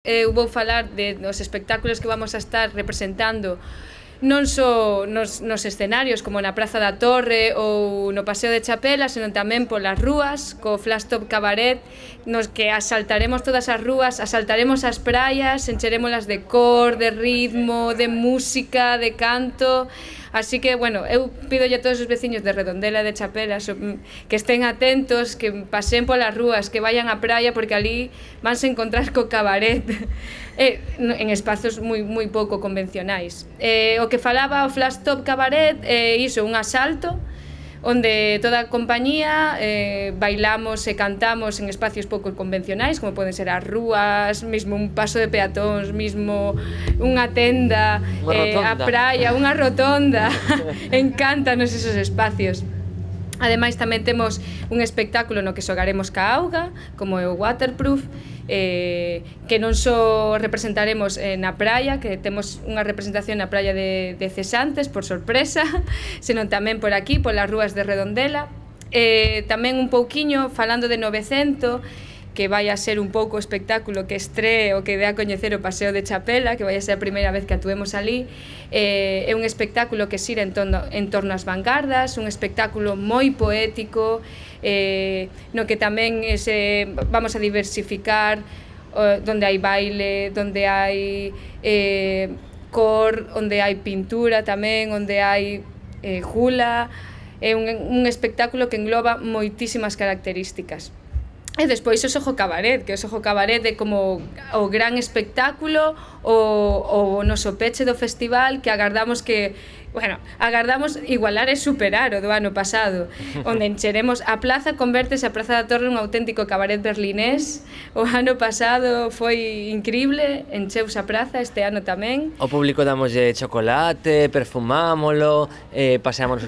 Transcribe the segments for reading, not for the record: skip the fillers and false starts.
eu vou falar dos espectáculos que vamos a estar representando non só nos escenarios como na Praza da Torre ou no Paseo de Chapela, senón tamén polas rúas, co Flashstop Cabaret, nos que asaltaremos todas as rúas, asaltaremos as praias, encherémolas de cor, de ritmo, de música, de canto. Así que, bueno, eu pidolle a todos os veciños de Redondela e de Chapela que estén atentos, que pasen polas rúas, que vayan á praia, porque ali vanse encontrar co cabaret en espazos moi pouco convencionais. O que falaba o Flashstop Cabaret é iso, un asalto onde toda a compañía bailamos e cantamos en espacios pouco convencionais, como poden ser as rúas, mesmo un paso de peatóns, mesmo unha tenda, a praia, unha rotonda. Encántanos esos espacios. Ademais, tamén temos un espectáculo no que xogaremos ca auga, como é o Waterproof, que non só representaremos na praia, que temos unha representación na praia de Cesantes, por sorpresa, senón tamén por aquí, polas rúas de Redondela. Tamén un pouquiño, falando de 900, que vai a ser un pouco o espectáculo que estree o que dé a coñecer o Paseo de Chapela, que vai a ser a primeira vez que actuemos ali. É un espectáculo que xira en torno ás vanguardas, un espectáculo moi poético, no que tamén vamos a diversificar, donde hai baile, donde hai cor, onde hai pintura tamén, onde hai hula. É un espectáculo que engloba moitísimas características. E despois o Soho Cabaret, que o Soho Cabaret é como o gran espectáculo, o noso peche do festival, que agardamos igualar e superar o do ano pasado, onde encheremos a plaza, convértese a Praza da Torre un auténtico cabaret berlinés. O ano pasado foi increíble, encheuse a praza, este ano tamén. O público damoslle chocolate, perfumámolo,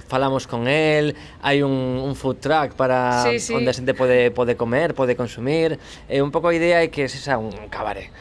falamos con el, hai un food truck para onde a xente pode comer, pode consumir. Un pouco a idea é que é un cabaret.